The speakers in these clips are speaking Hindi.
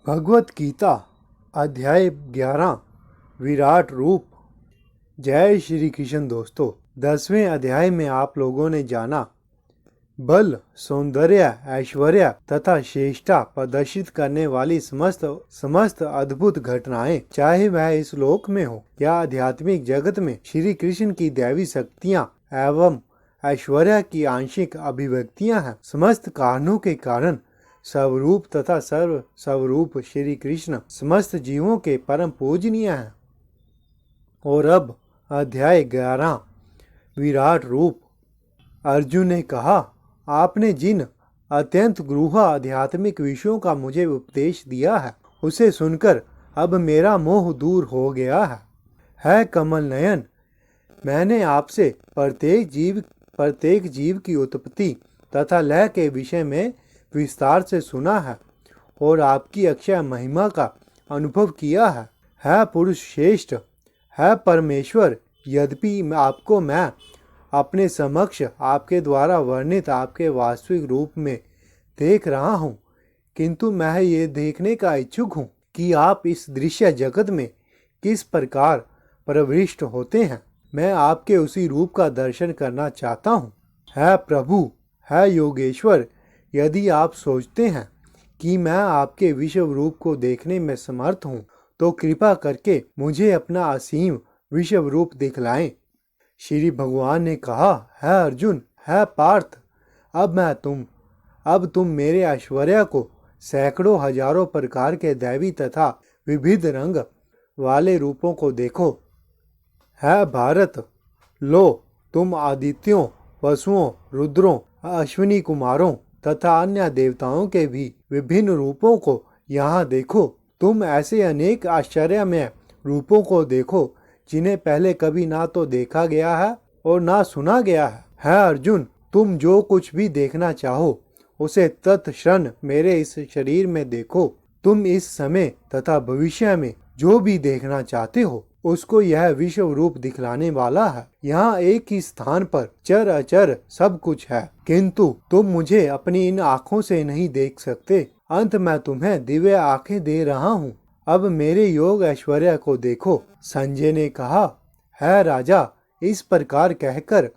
भगवत गीता अध्याय 11 विराट रूप। जय श्री कृष्ण दोस्तों। 10वें अध्याय में आप लोगों ने जाना बल, सौंदर्य, ऐश्वर्य तथा श्रेष्ठता प्रदर्शित करने वाली समस्त अद्भुत घटनाएं, चाहे वह इस लोक में हो या आध्यात्मिक जगत में, श्री कृष्ण की दैवी शक्तियां एवं ऐश्वर्य की आंशिक अभिव्यक्तियां हैं। समस्त कारणों के कारण स्वरूप तथा सर्व स्वरूप श्री कृष्ण समस्त जीवों के परम पूजनीय हैं। और अब अध्याय 11 विराट रूप। अर्जुन ने कहा, आपने जिन अत्यंत गूढ़ आध्यात्मिक विषयों का मुझे उपदेश दिया है, उसे सुनकर अब मेरा मोह दूर हो गया है कमल नयन, मैंने आपसे प्रत्येक जीव की उत्पत्ति तथा लय के विषय में विस्तार से सुना है और आपकी अक्षय महिमा का अनुभव किया है पुरुष श्रेष्ठ, है परमेश्वर। यद्यपि आपको मैं अपने समक्ष आपके द्वारा वर्णित आपके वास्तविक रूप में देख रहा हूँ, किंतु मैं ये देखने का इच्छुक हूँ कि आप इस दृश्य जगत में किस प्रकार प्रविष्ट होते हैं। मैं आपके उसी रूप का दर्शन करना चाहता हूँ। है प्रभु, है योगेश्वर, यदि आप सोचते हैं कि मैं आपके विश्व रूप को देखने में समर्थ हूँ, तो कृपा करके मुझे अपना असीम विश्व रूप दिखलाएं। श्री भगवान ने कहा, है अर्जुन, है पार्थ, अब तुम मेरे ऐश्वर्य को सैकड़ों हजारों प्रकार के दैवी तथा विविध रंग वाले रूपों को देखो। है भारत, लो तुम आदित्यों, वसुओं, रुद्रों, अश्विनी कुमारों तथा अन्य देवताओं के भी विभिन्न रूपों को यहाँ देखो। तुम ऐसे अनेक आश्चर्यमय रूपों को देखो जिन्हें पहले कभी ना तो देखा गया है और ना सुना गया है अर्जुन, तुम जो कुछ भी देखना चाहो उसे तत्क्षण मेरे इस शरीर में देखो। तुम इस समय तथा भविष्य में जो भी देखना चाहते हो उसको यह विश्व रूप दिखलाने वाला है। यहाँ एक ही स्थान पर चर अचर सब कुछ है, किंतु तुम मुझे अपनी इन आँखों से नहीं देख सकते। अंत मैं तुम्हें दिव्य आँखें दे रहा हूँ, अब मेरे योग ऐश्वर्य को देखो। संजय ने कहा, है राजा, इस प्रकार कहकर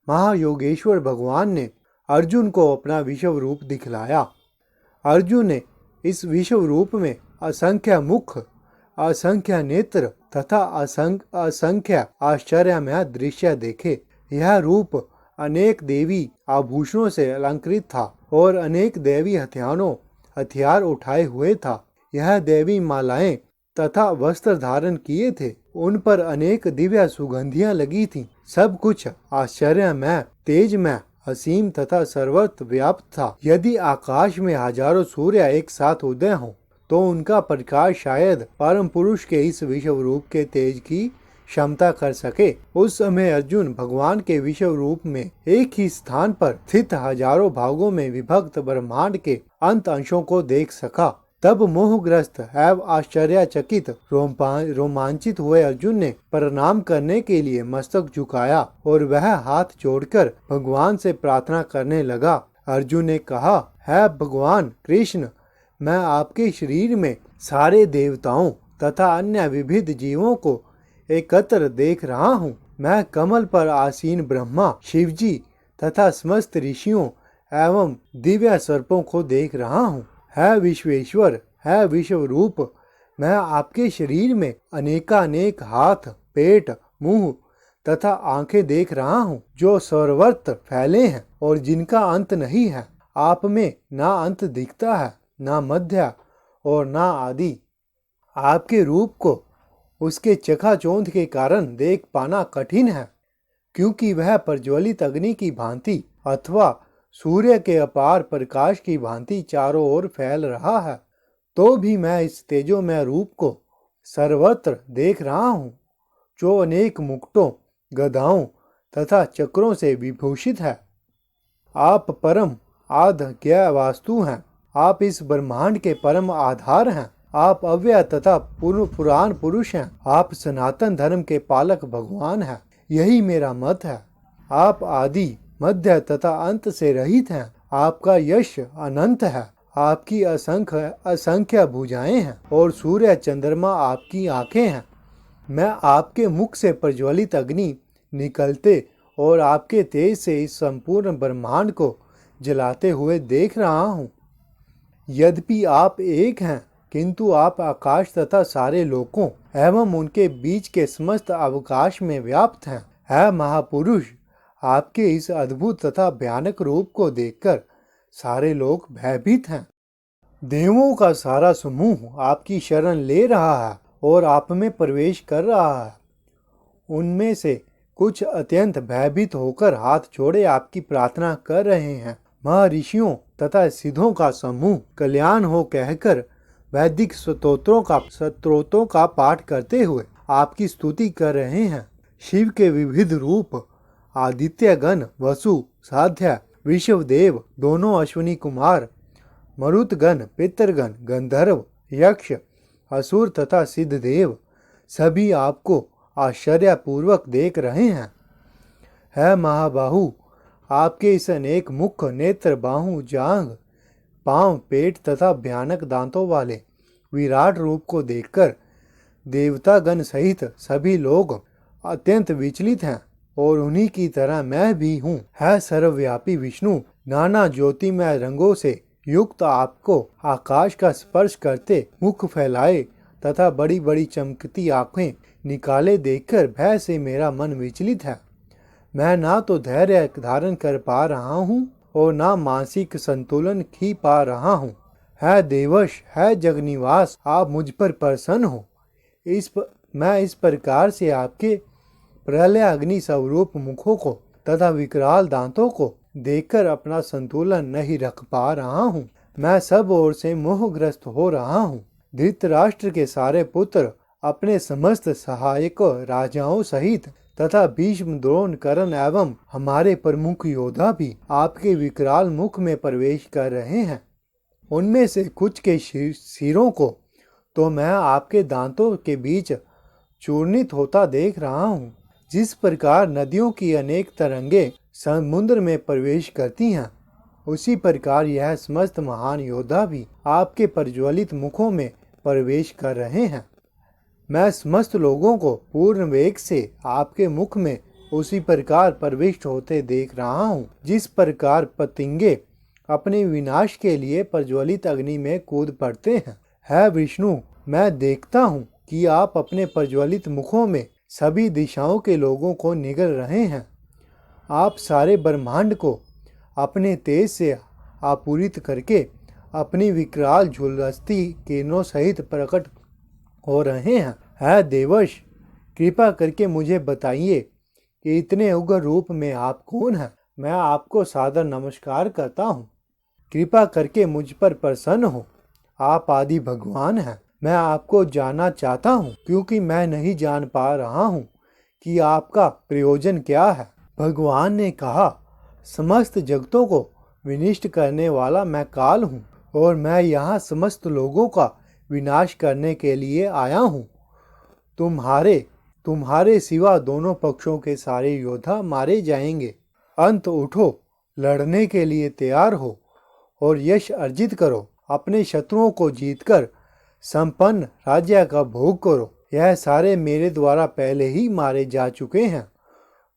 महायोगेश्वर भगवान ने अर्जुन को अपना विश्व रूप दिखलाया। अर्जुन ने इस विश्व रूप में असंख्य मुख, असंख्य नेत्र तथा असंख्य आश्चर्यमय दृश्य देखे। यह रूप अनेक देवी आभूषणों से अलंकृत था और अनेक देवी हथियार उठाए हुए था। यह देवी मालाएं तथा वस्त्र धारण किए थे, उन पर अनेक दिव्य सुगंधियां लगी थीं। सब कुछ आश्चर्यमय, तेजमय, असीम तथा सर्वत्र व्याप्त था। यदि आकाश में हजारों सूर्य एक साथ उदय हों तो उनका प्रकाश शायद परम पुरुष के इस विश्व रूप के तेज की क्षमता कर सके। उस समय अर्जुन भगवान के विश्व रूप में एक ही स्थान पर स्थित हजारों भागों में विभक्त ब्रह्मांड के अंत अंशों को देख सका। तब मोहग्रस्त एवं आश्चर्यचकित रोमांचित हुए अर्जुन ने प्रणाम करने के लिए मस्तक झुकाया और वह हाथ जोड़कर भगवान से प्रार्थना करने लगा। अर्जुन ने कहा, है भगवान कृष्ण, मैं आपके शरीर में सारे देवताओं तथा अन्य विविध जीवों को एकत्र देख रहा हूँ। मैं कमल पर आसीन ब्रह्मा, शिवजी तथा समस्त ऋषियों एवं दिव्य सर्पों को देख रहा हूँ। है विश्वेश्वर, है विश्व रूप, मैं आपके शरीर में अनेकानेक हाथ, पेट, मुंह तथा आंखें देख रहा हूँ जो सर्वत्र फैले हैं और जिनका अंत नहीं है। आप में ना अंत दिखता है, ना मध्य और ना आदि। आपके रूप को उसके चकाचौंध के कारण देख पाना कठिन है, क्योंकि वह प्रज्वलित अग्नि की भांति अथवा सूर्य के अपार प्रकाश की भांति चारों ओर फैल रहा है। तो भी मैं इस तेजोमय रूप को सर्वत्र देख रहा हूँ, जो अनेक मुकुटों, गदाओं तथा चक्रों से विभूषित है। आप परम आद्य वास्तु हैं, आप इस ब्रह्मांड के परम आधार हैं। आप अव्यय तथा पुराण पुरुष हैं। आप सनातन धर्म के पालक भगवान हैं। यही मेरा मत है। आप आदि, मध्य तथा अंत से रहित हैं। आपका यश अनंत है। आपकी असंख्य असंख्य भुजाएं हैं और सूर्य चंद्रमा आपकी आंखें हैं। मैं आपके मुख से प्रज्वलित अग्नि निकलते और आपके तेज से इस संपूर्ण ब्रह्मांड को जलाते हुए देख रहा हूँ। यद्यपि आप एक हैं, किंतु आप आकाश तथा सारे लोकों एवं उनके बीच के समस्त अवकाश में व्याप्त हैं। है महापुरुष, आपके इस अद्भुत तथा भयानक रूप को देखकर सारे लोग भयभीत हैं। देवों का सारा समूह आपकी शरण ले रहा है और आप में प्रवेश कर रहा है। उनमें से कुछ अत्यंत भयभीत होकर हाथ जोड़े आपकी प्रार्थना कर रहे हैं। महर्षियों तथा सिद्धों का समूह कल्याण हो कहकर वैदिक स्तोत्रों का पाठ करते हुए आपकी स्तुति कर रहे हैं। शिव के विविध रूप आदित्य गण, वसु, साध्य, विश्वदेव, दोनों अश्विनी कुमार, मरुतगण, पितरगण, गंधर्व, यक्ष, असुर तथा सिद्धदेव सभी आपको आश्चर्यपूर्वक देख रहे हैं। है महाबाहु, आपके इस अनेक मुख, नेत्र, बाहु, जांघ, पांव, पेट तथा भयानक दांतों वाले विराट रूप को देखकर देवतागण सहित सभी लोग अत्यंत विचलित हैं और उन्हीं की तरह मैं भी हूँ। है सर्वव्यापी विष्णु, नाना ज्योतिमय रंगों से युक्त आपको आकाश का स्पर्श करते मुख फैलाए तथा बड़ी बड़ी चमकती आंखें निकाले देखकर भय से मेरा मन विचलित है। मैं ना तो धैर्य धारण कर पा रहा हूँ और ना मानसिक संतुलन खी पा रहा हूँ। है देवश, है जगनिवास, आप मुझ पर प्रसन्न हो। मैं इस प्रकार से आपके प्रलय अग्नि स्वरूप मुखों को तथा विकराल दांतों को देखकर अपना संतुलन नहीं रख पा रहा हूँ। मैं सब ओर से मोहग्रस्त हो रहा हूँ। धृतराष्ट्र के सारे पुत्र अपने समस्त सहायक राजाओं सहित तथा भीष्म, द्रोण, कर्ण एवं हमारे प्रमुख योद्धा भी आपके विकराल मुख में प्रवेश कर रहे हैं। उनमें से कुछ के सिरों को तो मैं आपके दांतों के बीच चूर्णित होता देख रहा हूँ। जिस प्रकार नदियों की अनेक तरंगे समुद्र में प्रवेश करती हैं, उसी प्रकार यह समस्त महान योद्धा भी आपके प्रज्वलित मुखों में प्रवेश कर रहे हैं। मैं समस्त लोगों को पूर्ण वेग से आपके मुख में उसी प्रकार प्रविष्ट होते देख रहा हूँ, जिस प्रकार पतंगे अपने विनाश के लिए प्रज्वलित अग्नि में कूद पड़ते हैं। है विष्णु, मैं देखता हूँ कि आप अपने प्रज्वलित मुखों में सभी दिशाओं के लोगों को निगल रहे हैं। आप सारे ब्रह्मांड को अपने तेज से आपूरित करके अपनी विकराल झुलसती किरणों सहित प्रकट हो रहे हैं। है देवश, कृपा करके मुझे बताइए कि इतने उग्र रूप में आप कौन हैं। मैं आपको सादर नमस्कार करता हूँ। कृपा करके मुझ पर प्रसन्न हो। आप आदि भगवान हैं। मैं आपको जानना चाहता हूँ, क्योंकि मैं नहीं जान पा रहा हूँ कि आपका प्रयोजन क्या है। भगवान ने कहा, समस्त जगतों को विनिष्ट करने वाला मैं काल हूँ और मैं यहाँ समस्त लोगों का विनाश करने के लिए आया हूँ। तुम्हारे सिवा दोनों पक्षों के सारे योद्धा मारे जाएंगे। अंत उठो, लड़ने के लिए तैयार हो और यश अर्जित करो। अपने शत्रुओं को जीतकर संपन्न राज्य का भोग करो। यह सारे मेरे द्वारा पहले ही मारे जा चुके हैं।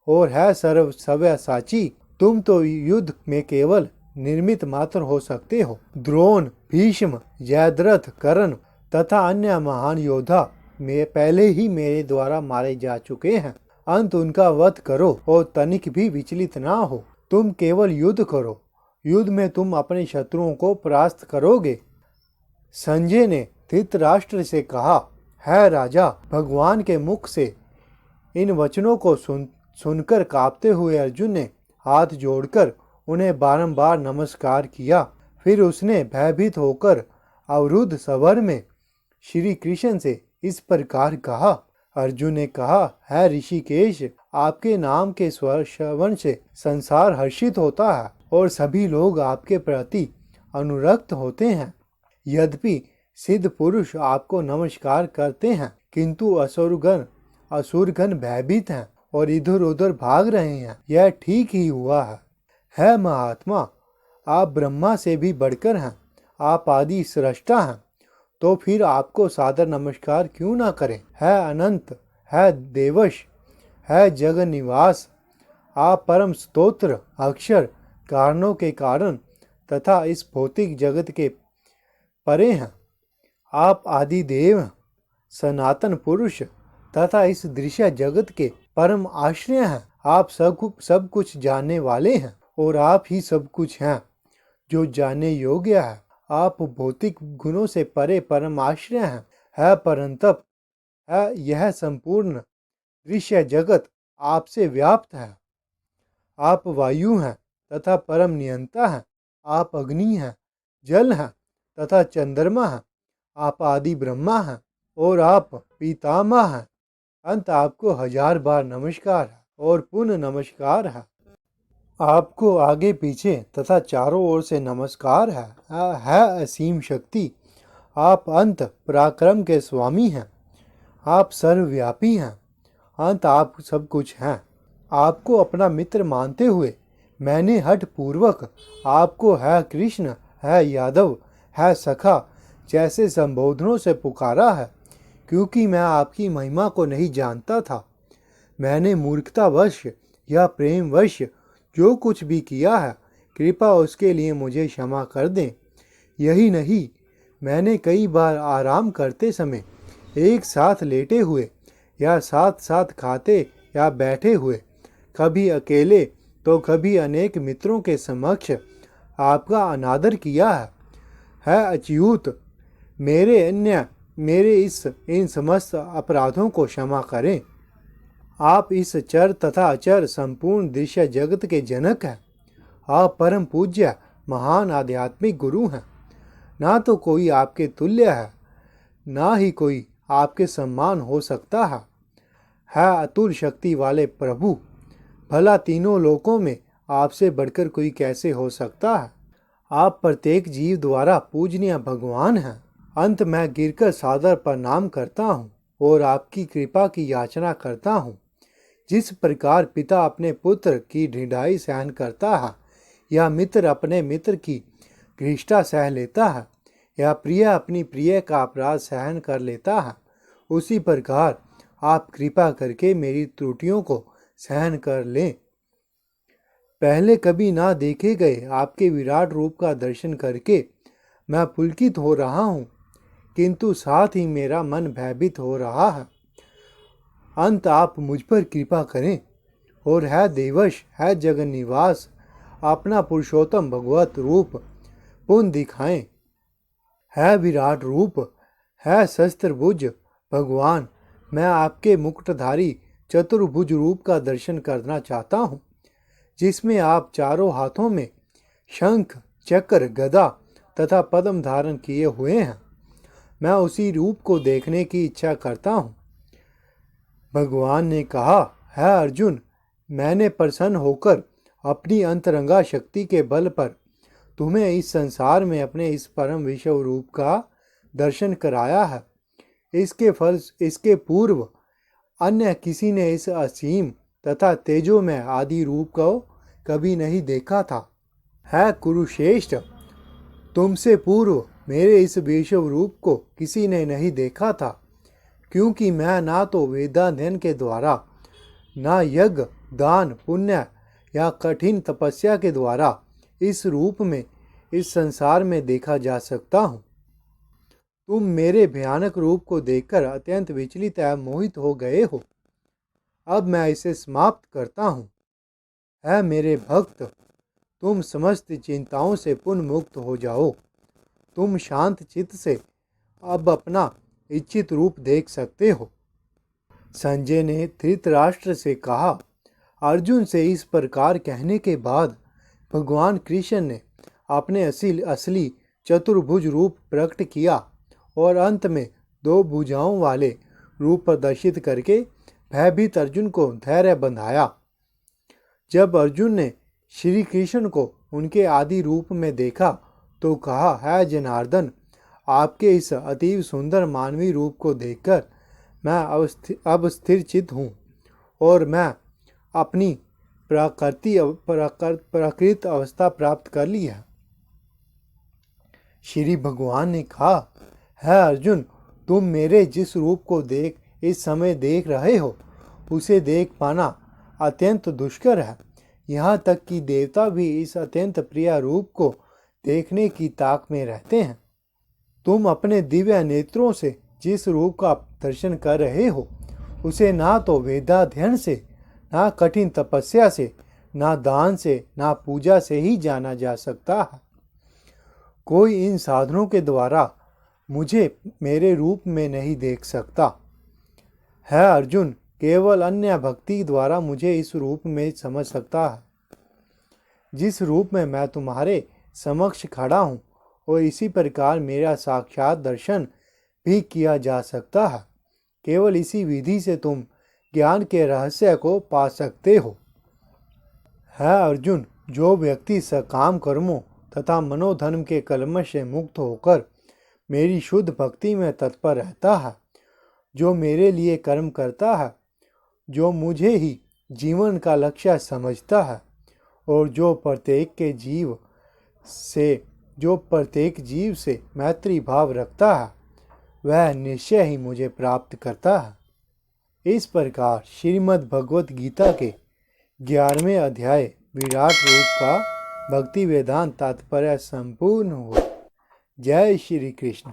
और है सर्वसाची, तुम तो युद्ध में केवल निर्मित मात्र हो सकते हो। द्रोण, भीष्म, जयद्रथ, कर्ण तथा अन्य महान योद्धा में पहले ही मेरे द्वारा मारे जा चुके हैं। अंत उनका वध करो और तनिक भी विचलित ना हो। तुम केवल युद्ध करो। युद्ध में तुम अपने शत्रुओं को परास्त करोगे। संजय ने धृतराष्ट्र से कहा, है राजा, भगवान के मुख से इन वचनों को सुनकर कांपते हुए अर्जुन ने हाथ जोड़कर उन्हें बारंबार नमस्कार किया। फिर उसने भयभीत होकर अवरुद्ध सवर में श्री कृष्ण से इस प्रकार कहा। अर्जुन ने कहा, है ऋषिकेश, आपके नाम के श्रवण से संसार हर्षित होता है और सभी लोग आपके प्रति अनुरक्त होते हैं। यद्यपि सिद्ध पुरुष आपको नमस्कार करते हैं, किंतु असुरगण भयभीत हैं और इधर उधर भाग रहे हैं। यह ठीक ही हुआ है। महात्मा, आप ब्रह्मा से भी बढ़कर हैं। आप आदि सृष्टा हैं, तो फिर आपको सादर नमस्कार क्यों ना करें। है अनंत, है देवश, है जग निवास, आप परम स्तोत्र अक्षर कारणों के कारण तथा इस भौतिक जगत के परे हैं। आप आदि देव हैं, सनातन पुरुष तथा इस दृश्य जगत के परम आश्रय हैं। आप सब कुछ जानने वाले हैं और आप ही सब कुछ हैं जो जानने योग्य है। आप भौतिक गुणों से परे परम आश्रय हैं। है परंतप, है यह संपूर्ण दृश्य जगत आपसे व्याप्त है। आप वायु हैं तथा परम नियंता हैं। आप अग्नि हैं, जल हैं तथा चंद्रमा हैं। आप आदि ब्रह्मा हैं और आप पितामह हैं। अंत आपको 1000 बार नमस्कार है और पुनः नमस्कार है। आपको आगे पीछे तथा चारों ओर से नमस्कार है असीम शक्ति। आप अंत पराक्रम के स्वामी हैं। आप सर्वव्यापी हैं। अंत आप सब कुछ हैं। आपको अपना मित्र मानते हुए मैंने हठ पूर्वक आपको है कृष्ण, है यादव, है सखा जैसे संबोधनों से पुकारा है, क्योंकि मैं आपकी महिमा को नहीं जानता था। मैंने मूर्खतावश या प्रेमवश जो कुछ भी किया है, कृपा उसके लिए मुझे क्षमा कर दें। यही नहीं, मैंने कई बार आराम करते समय एक साथ लेटे हुए या साथ साथ खाते या बैठे हुए, कभी अकेले तो कभी अनेक मित्रों के समक्ष आपका अनादर किया है अच्युत। मेरे इन समस्त अपराधों को क्षमा करें। आप इस चर तथा अचर संपूर्ण दृश्य जगत के जनक हैं। आप परम पूज्य महान आध्यात्मिक गुरु हैं। ना तो कोई आपके तुल्य है, ना ही कोई आपके सम्मान हो सकता है अतुल शक्ति वाले प्रभु। भला तीनों लोकों में आपसे बढ़कर कोई कैसे हो सकता है। आप प्रत्येक जीव द्वारा पूजनीय भगवान हैं। अंत में गिरकर सादर प्रणाम करता हूँ और आपकी कृपा की याचना करता हूँ। जिस प्रकार पिता अपने पुत्र की ढिंढाई सहन करता है या मित्र अपने मित्र की घृष्टा सह लेता है या प्रिय अपनी प्रिय का अपराध सहन कर लेता है, उसी प्रकार आप कृपा करके मेरी त्रुटियों को सहन कर लें। पहले कभी ना देखे गए आपके विराट रूप का दर्शन करके मैं पुलकित हो रहा हूँ, किंतु साथ ही मेरा मन भयभीत हो रहा है। अंत आप मुझ पर कृपा करें और है देवश, है जगन निवास, अपना पुरुषोत्तम भगवत रूप पुनः दिखाएं। है विराट रूप, है शस्त्रभुज भगवान, मैं आपके मुकुटधारी चतुर्भुज रूप का दर्शन करना चाहता हूँ, जिसमें आप चारों हाथों में शंख, चक्र, गदा तथा पद्म धारण किए हुए हैं। मैं उसी रूप को देखने की इच्छा करता हूँ। भगवान ने कहा, है अर्जुन, मैंने प्रसन्न होकर अपनी अंतरंगा शक्ति के बल पर तुम्हें इस संसार में अपने इस परम विश्व रूप का दर्शन कराया है। इसके पूर्व अन्य किसी ने इस असीम तथा तेजोमय आदि रूप को कभी नहीं देखा था। है कुरुश्रेष्ठ, तुमसे पूर्व मेरे इस विश्व रूप को किसी ने नहीं देखा था, क्योंकि मैं ना तो वेदाध्ययन के द्वारा, ना यज्ञ, दान, पुण्य या कठिन तपस्या के द्वारा इस रूप में इस संसार में देखा जा सकता हूँ। तुम मेरे भयानक रूप को देखकर अत्यंत विचलित एवं मोहित हो गए हो। अब मैं इसे समाप्त करता हूँ। है मेरे भक्त, तुम समस्त चिंताओं से पुनः मुक्त हो जाओ। तुम शांत चित्त से अब अपना इच्छित रूप देख सकते हो। संजय ने धृतराष्ट्र से कहा। अर्जुन से इस प्रकार कहने के बाद भगवान कृष्ण ने अपने असली चतुर्भुज रूप प्रकट किया और अंत में 2 भुजाओं वाले रूप प्रदर्शित करके भयभीत अर्जुन को धैर्य बंधाया। जब अर्जुन ने श्री कृष्ण को उनके आदि रूप में देखा तो कहा, है जनार्दन, आपके इस अतीव सुंदर मानवीय रूप को देखकर मैं अब स्थिर चित्त हूँ और मैं अपनी प्राकृत अवस्था प्राप्त कर ली है। श्री भगवान ने कहा, है अर्जुन, तुम मेरे जिस रूप को इस समय देख रहे हो उसे देख पाना अत्यंत दुष्कर है। यहाँ तक कि देवता भी इस अत्यंत प्रिय रूप को देखने की ताक में रहते हैं। तुम अपने दिव्य नेत्रों से जिस रूप का दर्शन कर रहे हो उसे ना तो वेदाध्ययन से, ना कठिन तपस्या से, ना दान से, ना पूजा से ही जाना जा सकता है। कोई इन साधनों के द्वारा मुझे मेरे रूप में नहीं देख सकता। है अर्जुन, केवल अन्य भक्ति द्वारा मुझे इस रूप में समझ सकता है जिस रूप में मैं तुम्हारे समक्ष खड़ा हूँ, और इसी प्रकार मेरा साक्षात दर्शन भी किया जा सकता है। केवल इसी विधि से तुम ज्ञान के रहस्य को पा सकते हो। है अर्जुन, जो व्यक्ति सकाम कर्मों तथा मनोधर्म के कलमश से मुक्त होकर मेरी शुद्ध भक्ति में तत्पर रहता है, जो मेरे लिए कर्म करता है, जो मुझे ही जीवन का लक्ष्य समझता है, और जो प्रत्येक जीव से मैत्री भाव रखता है, वह निश्चय ही मुझे प्राप्त करता है। इस प्रकार श्रीमद् भगवत गीता के 11वें अध्याय विराट रूप का भक्ति वेदांत तात्पर्य संपूर्ण हुआ। जय श्री कृष्ण।